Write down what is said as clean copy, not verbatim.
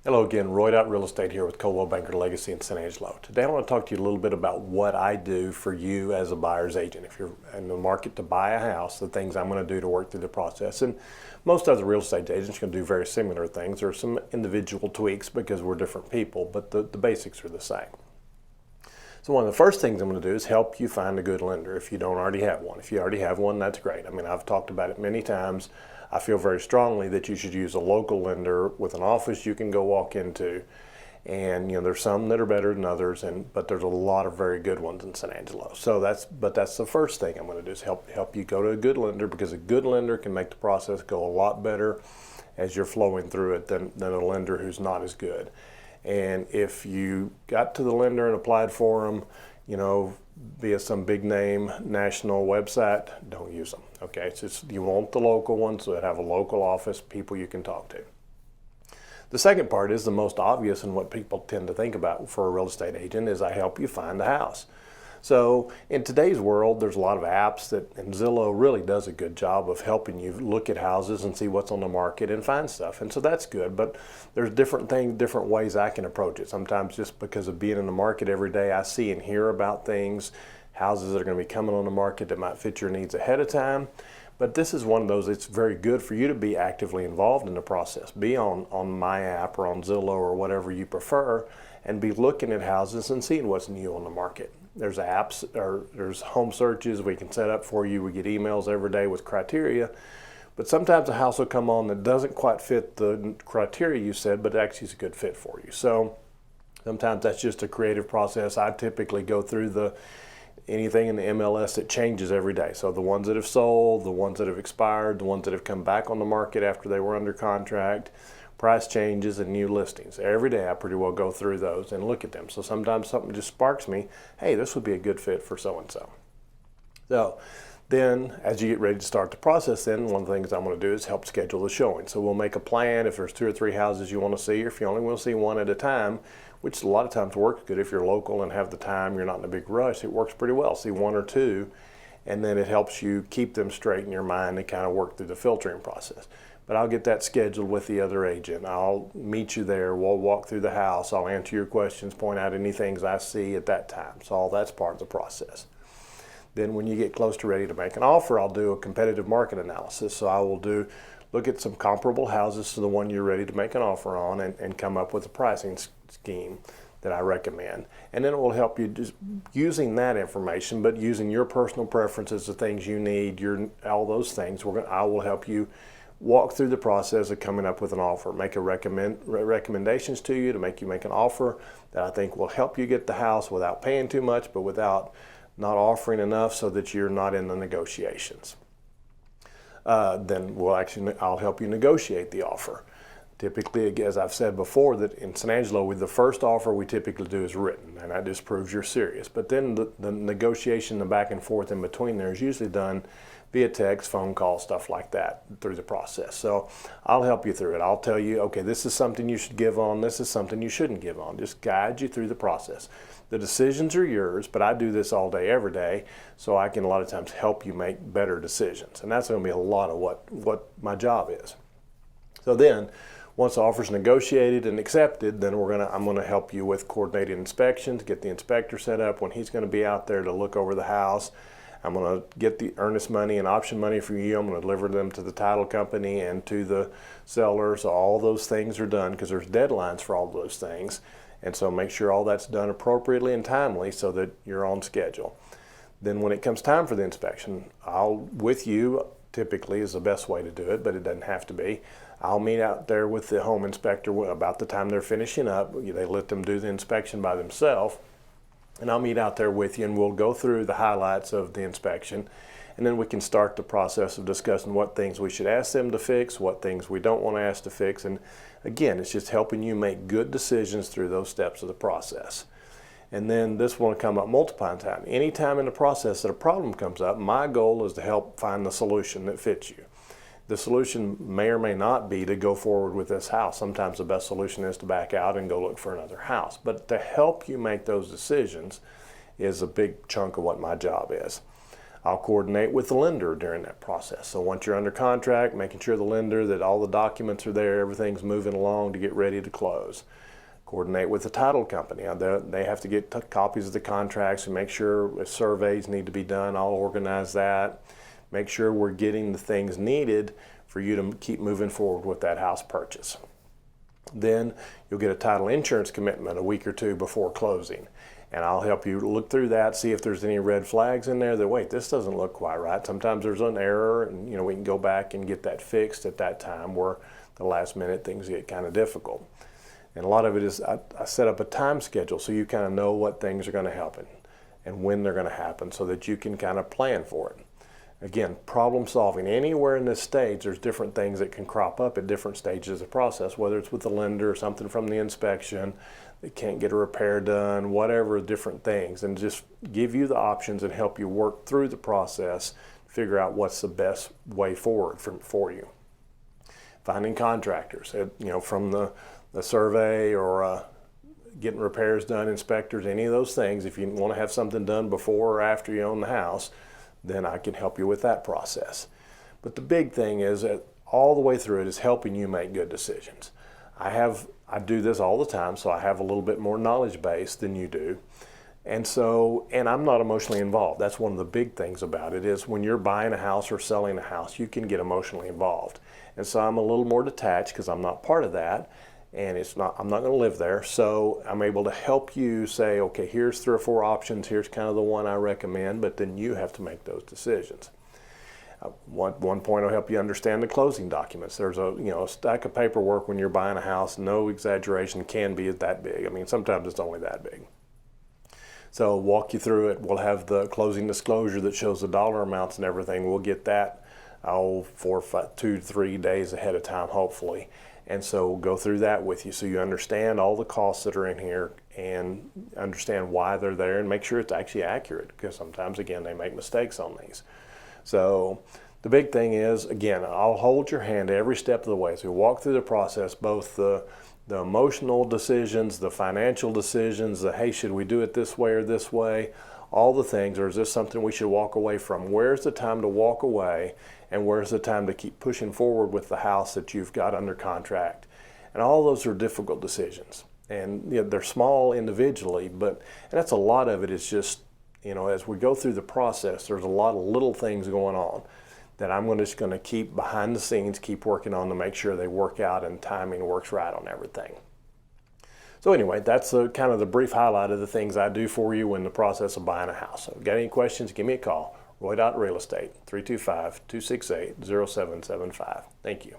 Hello again, Roy.RealEstate here with Coldwell Banker Legacy in San Angelo. Today I want to talk to you a little bit about what I do for you as a buyer's agent. If you're in the market to buy a house, the things I'm going to do to work through the process. And most other real estate agents can do very similar things. There are some individual tweaks because we're different people, but the basics are the same. So one of the first things I'm going to do is help you find a good lender if you don't already have one. If you already have one, that's great. I mean, I've talked about it many times. I feel very strongly that you should use a local lender with an office you can go walk into. And there's some that are better than others, but there's a lot of very good ones in San Angelo. So that's the first thing I'm going to do is help you go to a good lender, because a good lender can make the process go a lot better as you're flowing through it than a lender who's not as good. And if you got to the lender and applied for them, via some big name national website, don't use them. Okay, it's just, you want the local ones that have a local office, people you can talk to. The second part is the most obvious, and what people tend to think about for a real estate agent is I help you find a house. So in today's world, there's a lot of apps and Zillow really does a good job of helping you look at houses and see what's on the market and find stuff. And so that's good, but there's different ways I can approach it. Sometimes just because of being in the market every day, I see and hear about things, houses that are going to be coming on the market that might fit your needs ahead of time. But this is one of those, it's very good for you to be actively involved in the process. Be on my app or on Zillow or whatever you prefer, and be looking at houses and seeing what's new on the market. There's apps, or there's home searches we can set up for you. We get emails every day with criteria. But sometimes a house will come on that doesn't quite fit the criteria you said, but actually is a good fit for you. So sometimes that's just a creative process. I typically go through anything in the MLS that changes every day. So the ones that have sold, the ones that have expired, the ones that have come back on the market after they were under contract, price changes and new listings. Every day I pretty well go through those and look at them. So sometimes something just sparks me, hey, this would be a good fit for so-and-so. So then as you get ready to start the process, then one of the things I'm going to do is help schedule the showing. So we'll make a plan if there's 2 or 3 houses you want to see, or if you only want to see one at a time, which a lot of times works good if you're local and have the time, you're not in a big rush, it works pretty well. See 1 or 2, and then it helps you keep them straight in your mind and kind of work through the filtering process. But I'll get that scheduled with the other agent. I'll meet you there. We'll walk through the house. I'll answer your questions, point out any things I see at that time. So all that's part of the process. Then when you get close to ready to make an offer, I'll do a competitive market analysis. So I will look at some comparable houses to the one you're ready to make an offer on, and come up with a pricing scheme that I recommend. And then it will help you just using that information, but using your personal preferences, the things you need, all those things. I will help you walk through the process of coming up with an offer, make recommendations to you to make you make an offer that I think will help you get the house without paying too much, but without not offering enough so that you're not in the negotiations. Then I'll help you negotiate the offer. Typically, as I've said before, that in San Angelo, the first offer we typically do is written, and that just proves you're serious. But then the negotiation, the back and forth in between there is usually done via text, phone call, stuff like that through the process. So I'll help you through it. I'll tell you, okay, this is something you should give on, this is something you shouldn't give on. Just guide you through the process. The decisions are yours, but I do this all day, every day, so I can a lot of times help you make better decisions. And that's going to be a lot of what my job is. So then, once the offer's negotiated and accepted, then I'm going to help you with coordinated inspections, get the inspector set up when he's going to be out there to look over the house. I'm going to get the earnest money and option money for you. I'm going to deliver them to the title company and to the seller. So all those things are done, because there's deadlines for all those things. And so make sure all that's done appropriately and timely so that you're on schedule. Then when it comes time for the inspection, with you, typically is the best way to do it, but it doesn't have to be. I'll meet out there with the home inspector about the time they're finishing up. They let them do the inspection by themselves. And I'll meet out there with you, and we'll go through the highlights of the inspection. And then we can start the process of discussing what things we should ask them to fix, what things we don't want to ask to fix. And again, it's just helping you make good decisions through those steps of the process. And then this will come up multiple times. Anytime in the process that a problem comes up, my goal is to help find the solution that fits you. The solution may or may not be to go forward with this house. Sometimes the best solution is to back out and go look for another house. But to help you make those decisions is a big chunk of what my job is. I'll coordinate with the lender during that process. So once you're under contract, making sure the lender that all the documents are there, everything's moving along to get ready to close. Coordinate with the title company. They have to get copies of the contracts and make sure if surveys need to be done, I'll organize that. Make sure we're getting the things needed for you to keep moving forward with that house purchase. Then you'll get a title insurance commitment a week or two before closing. And I'll help you look through that, see if there's any red flags in there that, wait, this doesn't look quite right. Sometimes there's an error, and we can go back and get that fixed at that time where the last minute things get kind of difficult. And a lot of it is I set up a time schedule so you kind of know what things are going to happen and when they're going to happen so that you can kind of plan for it. Again, problem solving. Anywhere in this stage, there's different things that can crop up at different stages of the process, whether it's with the lender or something from the inspection, they can't get a repair done, whatever, different things, and just give you the options and help you work through the process, figure out what's the best way forward for you. Finding contractors, from the survey or getting repairs done, inspectors, any of those things. If you want to have something done before or after you own the house, then I can help you with that process. But the big thing is that all the way through it is helping you make good decisions. I do this all the time, so I have a little bit more knowledge base than you do. And I'm not emotionally involved. That's one of the big things about it is when you're buying a house or selling a house, you can get emotionally involved. And so I'm a little more detached because I'm not part of that. And I'm not going to live there, so I'm able to help you say, okay, here's 3 or 4 options, here's kind of the one I recommend, but then you have to make those decisions. One point will help you understand the closing documents. There's a stack of paperwork when you're buying a house, no exaggeration, can be that big. I mean, sometimes it's only that big. So walk you through it. We'll have the closing disclosure that shows the dollar amounts and everything. We'll get that 2 to 3 days ahead of time, hopefully. And so we'll go through that with you so you understand all the costs that are in here and understand why they're there and make sure it's actually accurate, because sometimes, again, they make mistakes on these. So the big thing is, again, I'll hold your hand every step of the way. So we walk through the process, both the emotional decisions, the financial decisions, hey, should we do it this way or this way? All the things, or is this something we should walk away from? Where's the time to walk away, and where's the time to keep pushing forward with the house that you've got under contract? And all those are difficult decisions. And they're small individually, and that's a lot of it is just, as we go through the process, there's a lot of little things going on that I'm just going to keep behind the scenes, keep working on to make sure they work out and timing works right on everything. So anyway, that's kind of the brief highlight of the things I do for you in the process of buying a house. So if you've got any questions, give me a call. Roy.RealEstate, 325-268-0775. Thank you.